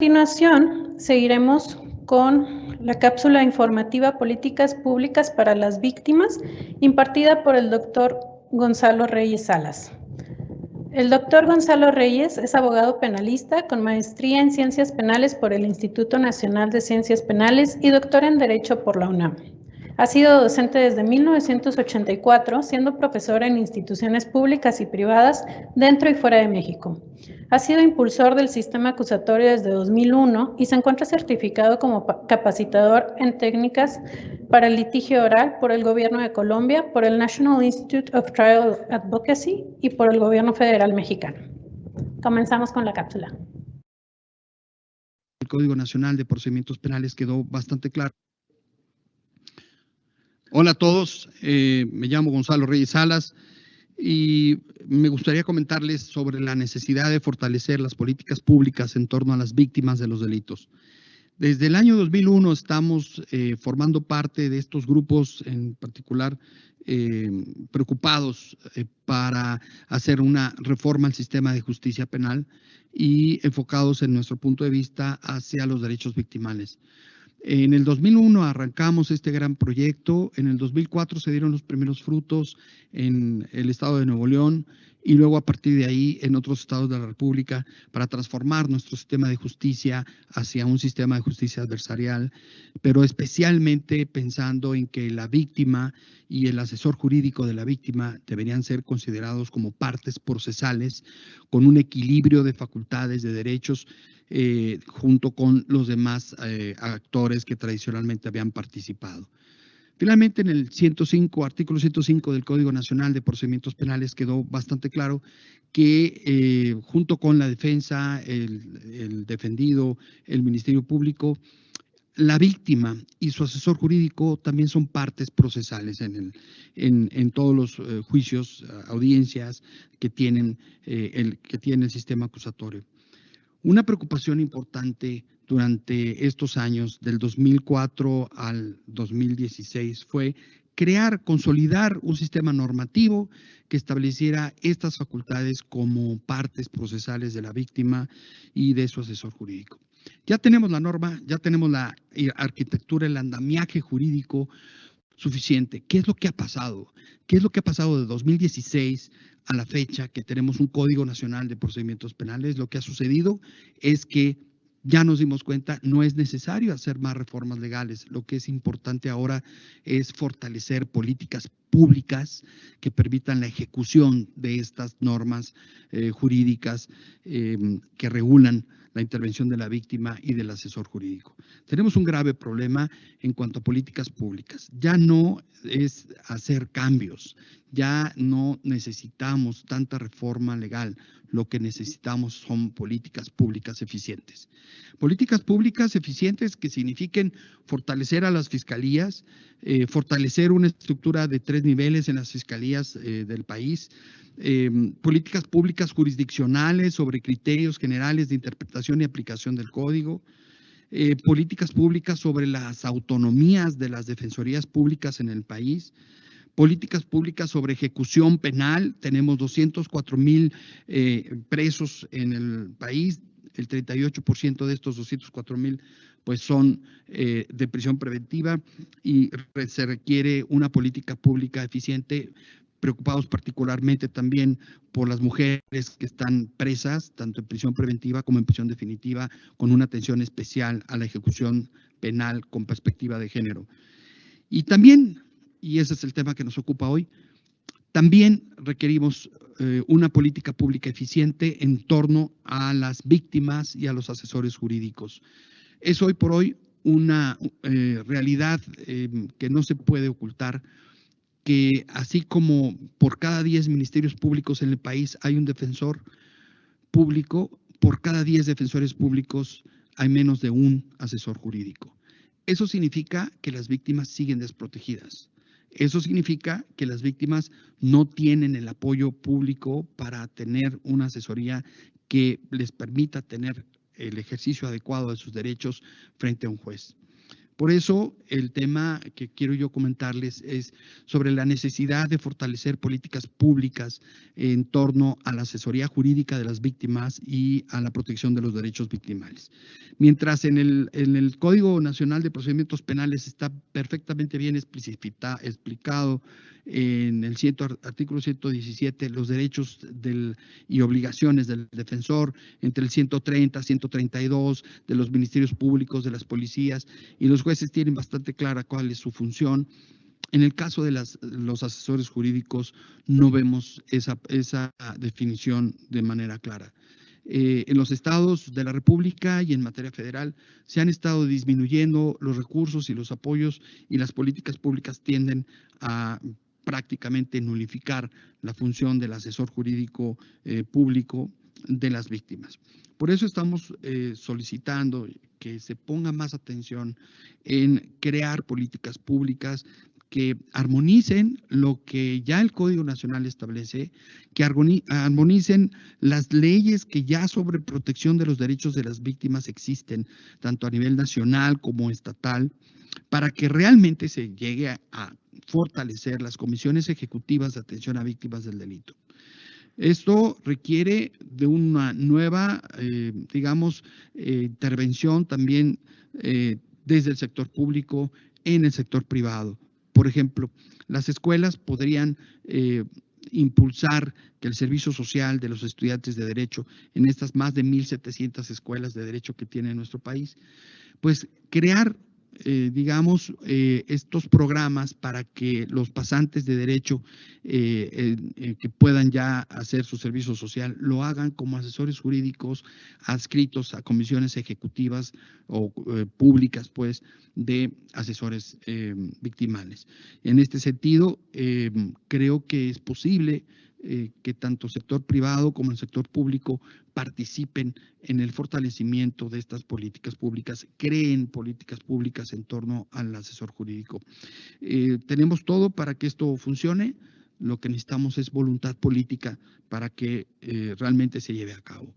Continuación, seguiremos con la cápsula informativa Políticas Públicas para las Víctimas, impartida por el doctor Gonzalo Reyes Salas. El doctor Gonzalo Reyes es abogado penalista con maestría en Ciencias Penales por el Instituto Nacional de Ciencias Penales y doctor en Derecho por la UNAM. Ha sido docente desde 1984, siendo profesor en instituciones públicas y privadas dentro y fuera de México. Ha sido impulsor del sistema acusatorio desde 2001 y se encuentra certificado como capacitador en técnicas para el litigio oral por el Gobierno de Colombia, por el National Institute of Trial Advocacy y por el Gobierno Federal Mexicano. Comenzamos con la cápsula. El Código Nacional de Procedimientos Penales quedó bastante claro. Hola a todos, me llamo Gonzalo Reyes Salas y me gustaría comentarles sobre la necesidad de fortalecer las políticas públicas en torno a las víctimas de los delitos. Desde el año 2001 estamos formando parte de estos grupos, en particular preocupados para hacer una reforma al sistema de justicia penal y enfocados en nuestro punto de vista hacia los derechos victimales. En el 2001 arrancamos este gran proyecto, en el 2004 se dieron los primeros frutos en el estado de Nuevo León y luego a partir de ahí en otros estados de la República para transformar nuestro sistema de justicia hacia un sistema de justicia adversarial, pero especialmente pensando en que la víctima y el asesor jurídico de la víctima deberían ser considerados como partes procesales con un equilibrio de facultades, de derechos, junto con los demás actores que tradicionalmente habían participado. Finalmente, en el artículo 105 del Código Nacional de Procedimientos Penales quedó bastante claro que junto con la defensa, el defendido, el Ministerio Público, la víctima y su asesor jurídico también son partes procesales en todos los juicios, audiencias que tienen el sistema acusatorio. Una preocupación importante durante estos años, del 2004 al 2016, fue consolidar un sistema normativo que estableciera estas facultades como partes procesales de la víctima y de su asesor jurídico. Ya tenemos la norma, ya tenemos la arquitectura, el andamiaje jurídico suficiente. ¿Qué es lo que ha pasado? ¿Qué es lo que ha pasado de 2016 a la fecha que tenemos un Código Nacional de Procedimientos Penales? Lo que ha sucedido es que ya nos dimos cuenta, no es necesario hacer más reformas legales. Lo que es importante ahora es fortalecer políticas públicas que permitan la ejecución de estas normas jurídicas que regulan la intervención de la víctima y del asesor jurídico. Tenemos un grave problema en cuanto a políticas públicas. Ya no es hacer cambios, ya no necesitamos tanta reforma legal. Lo que necesitamos son políticas públicas eficientes. Políticas públicas eficientes que signifiquen fortalecer a las fiscalías, fortalecer una estructura de 3 niveles en las fiscalías del país, políticas públicas jurisdiccionales sobre criterios generales de interpretación y aplicación del código, políticas públicas sobre las autonomías de las defensorías públicas en el país, políticas públicas sobre ejecución penal. Tenemos 204,000 presos en el país, el 38% de estos 204,000 pues son de prisión preventiva y se requiere una política pública eficiente, preocupados particularmente también por las mujeres que están presas, tanto en prisión preventiva como en prisión definitiva, con una atención especial a la ejecución penal con perspectiva de género. Y también, y ese es el tema que nos ocupa hoy, también requerimos una política pública eficiente en torno a las víctimas y a los asesores jurídicos. Es hoy por hoy una realidad que no se puede ocultar, que así como por cada 10 ministerios públicos en el país hay un defensor público, por cada 10 defensores públicos hay menos de un asesor jurídico. Eso significa que las víctimas siguen desprotegidas. Eso significa que las víctimas no tienen el apoyo público para tener una asesoría que les permita tener el ejercicio adecuado de sus derechos frente a un juez. Por eso, el tema que quiero yo comentarles es sobre la necesidad de fortalecer políticas públicas en torno a la asesoría jurídica de las víctimas y a la protección de los derechos victimales. Mientras en el Código Nacional de Procedimientos Penales está perfectamente bien explicado en el artículo 117 los derechos y obligaciones del defensor, entre el 130, 132 de los ministerios públicos, de las policías, y los jueces tienen bastante clara cuál es su función. En el caso de los asesores jurídicos no vemos esa definición de manera clara. En los estados de la República y en materia federal se han estado disminuyendo los recursos y los apoyos, y las políticas públicas tienden a prácticamente nulificar la función del asesor jurídico público de las víctimas. Por eso estamos solicitando que se ponga más atención en crear políticas públicas que armonicen lo que ya el Código Nacional establece, que armonicen las leyes que ya sobre protección de los derechos de las víctimas existen, tanto a nivel nacional como estatal, para que realmente se llegue a fortalecer las comisiones ejecutivas de atención a víctimas del delito. Esto requiere de una nueva, intervención también desde el sector público en el sector privado. Por ejemplo, las escuelas podrían impulsar que el servicio social de los estudiantes de Derecho, en estas más de 1,700 escuelas de Derecho que tiene nuestro país, pues crear estos programas para que los pasantes de Derecho que puedan ya hacer su servicio social lo hagan como asesores jurídicos adscritos a comisiones ejecutivas o públicas, pues, de asesores victimales. En este sentido, creo que es posible que tanto el sector privado como el sector público participen en el fortalecimiento de estas políticas públicas, creen políticas públicas en torno al asesor jurídico. Tenemos todo para que esto funcione. Lo que necesitamos es voluntad política para que realmente se lleve a cabo.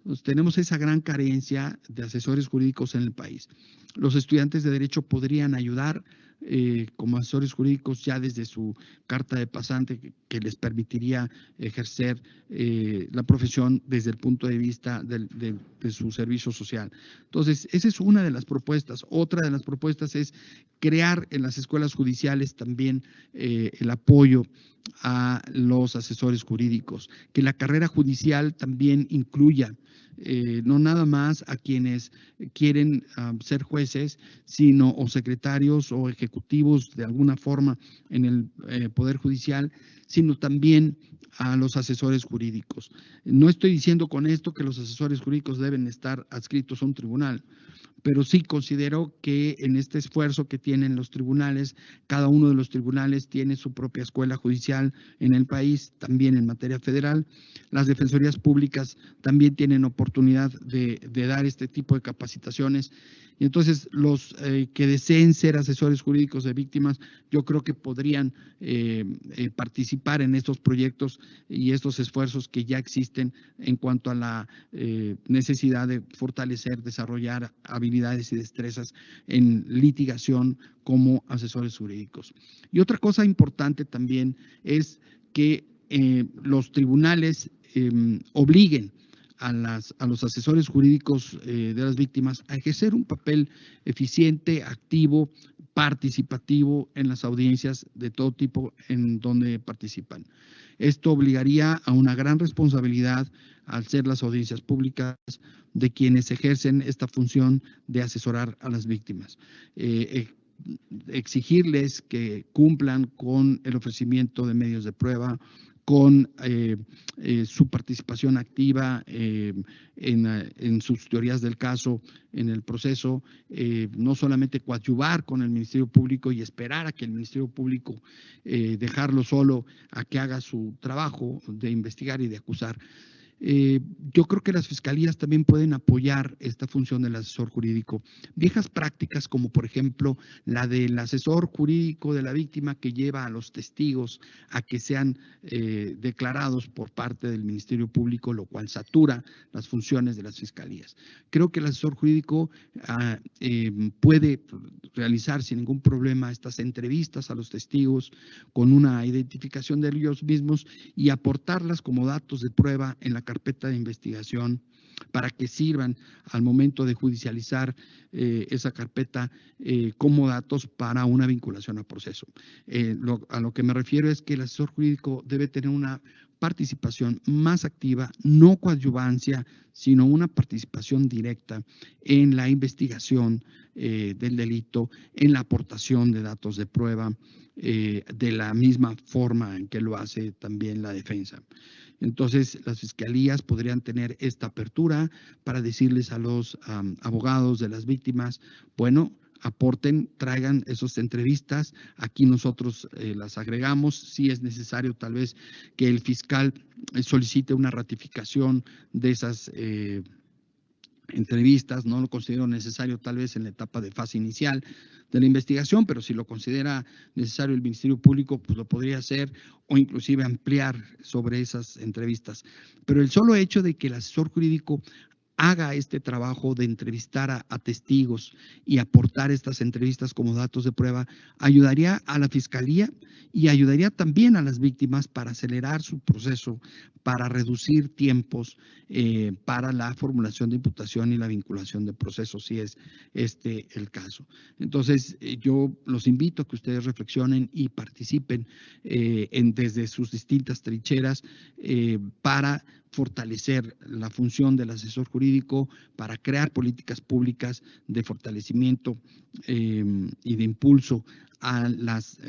Entonces, tenemos esa gran carencia de asesores jurídicos en el país. Los estudiantes de Derecho podrían ayudar como asesores jurídicos ya desde su carta de pasante, que les permitiría ejercer la profesión desde el punto de vista de su servicio social. Entonces, esa es una de las propuestas. Otra de las propuestas es crear en las escuelas judiciales también el apoyo a los asesores jurídicos, que la carrera judicial también incluya no nada más a quienes quieren ser jueces, sino o secretarios o ejecutivos de alguna forma en el Poder Judicial, sino también a los asesores jurídicos. No estoy diciendo con esto que los asesores jurídicos deben estar adscritos a un tribunal, pero sí considero que en este esfuerzo que tienen los tribunales, cada uno de los tribunales tiene su propia escuela judicial en el país, también en materia federal. Las defensorías públicas también tienen oportunidad de dar este tipo de capacitaciones. Y entonces los que deseen ser asesores jurídicos de víctimas, yo creo que podrían participar en estos proyectos y estos esfuerzos que ya existen en cuanto a la necesidad de fortalecer, desarrollar habilidades y destrezas en litigación como asesores jurídicos. Y otra cosa importante también es que los tribunales obliguen a los asesores jurídicos de las víctimas a ejercer un papel eficiente, activo, participativo en las audiencias de todo tipo en donde participan. Esto obligaría a una gran responsabilidad al ser las audiencias públicas de quienes ejercen esta función de asesorar a las víctimas. Exigirles que cumplan con el ofrecimiento de medios de prueba, con su participación activa en sus teorías del caso, en el proceso, no solamente coadyuvar con el Ministerio Público y esperar a que el Ministerio Público dejarlo solo a que haga su trabajo de investigar y de acusar. Yo creo que las fiscalías también pueden apoyar esta función del asesor jurídico. Viejas prácticas como por ejemplo la del asesor jurídico de la víctima que lleva a los testigos a que sean declarados por parte del Ministerio Público, lo cual satura las funciones de las fiscalías. Creo que el asesor jurídico puede realizar sin ningún problema estas entrevistas a los testigos con una identificación de ellos mismos y aportarlas como datos de prueba en la carpeta de investigación para que sirvan al momento de judicializar esa carpeta como datos para una vinculación a proceso. A lo que me refiero es que el asesor jurídico debe tener una participación más activa, no coadyuvancia, sino una participación directa en la investigación del delito, en la aportación de datos de prueba, de la misma forma en que lo hace también la defensa. Entonces, las fiscalías podrían tener esta apertura para decirles a los abogados de las víctimas, bueno, aporten, traigan esas entrevistas, aquí nosotros las agregamos, si es necesario tal vez que el fiscal solicite una ratificación de esas entrevistas, no lo considero necesario tal vez en la etapa de fase inicial de la investigación, pero si lo considera necesario el Ministerio Público, pues lo podría hacer o inclusive ampliar sobre esas entrevistas. Pero el solo hecho de que el asesor jurídico haga este trabajo de entrevistar a testigos y aportar estas entrevistas como datos de prueba, ayudaría a la Fiscalía y ayudaría también a las víctimas para acelerar su proceso, para reducir tiempos para la formulación de imputación y la vinculación de procesos, si es este el caso. Entonces, yo los invito a que ustedes reflexionen y participen desde sus distintas trincheras para fortalecer la función del asesor jurídico, para crear políticas públicas de fortalecimiento y de impulso a las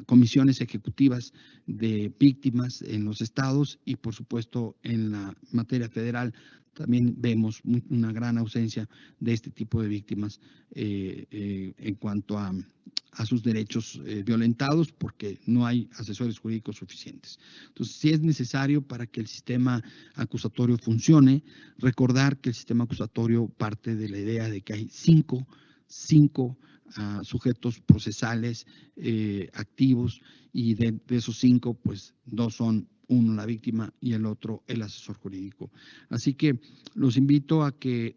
comisiones ejecutivas de víctimas en los estados y, por supuesto, en la materia federal. También vemos una gran ausencia de este tipo de víctimas en cuanto a sus derechos violentados porque no hay asesores jurídicos suficientes. Entonces, si es necesario para que el sistema acusatorio funcione, recordar que el sistema acusatorio parte de la idea de que hay cinco sujetos procesales activos y de esos 5, pues 2 son uno la víctima y el otro el asesor jurídico. Así que los invito a que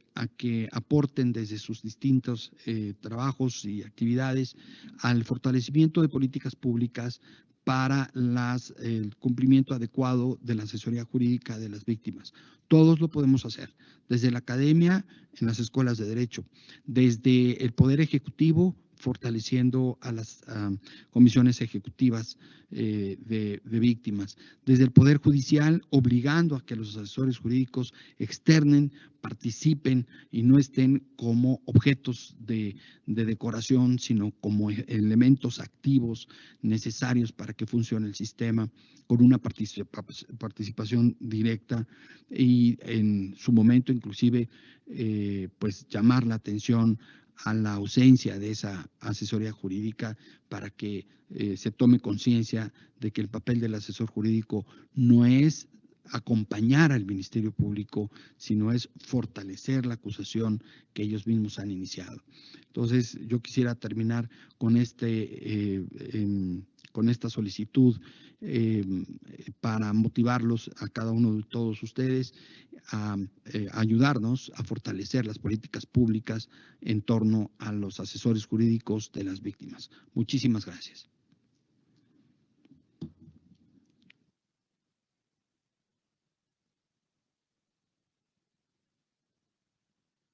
aporten desde sus distintos trabajos y actividades al fortalecimiento de políticas públicas para el cumplimiento adecuado de la asesoría jurídica de las víctimas. Todos lo podemos hacer, desde la academia, en las escuelas de derecho, desde el Poder Ejecutivo, fortaleciendo a las comisiones ejecutivas de víctimas, desde el Poder Judicial, obligando a que los asesores jurídicos externen, participen y no estén como objetos de decoración, sino como elementos activos necesarios para que funcione el sistema, con una participación directa y en su momento inclusive pues llamar la atención a la ausencia de esa asesoría jurídica para que se tome conciencia de que el papel del asesor jurídico no es acompañar al Ministerio Público, sino es fortalecer la acusación que ellos mismos han iniciado. Entonces, yo quisiera terminar con con esta solicitud para motivarlos a cada uno de todos ustedes a ayudarnos a fortalecer las políticas públicas en torno a los asesores jurídicos de las víctimas. Muchísimas gracias.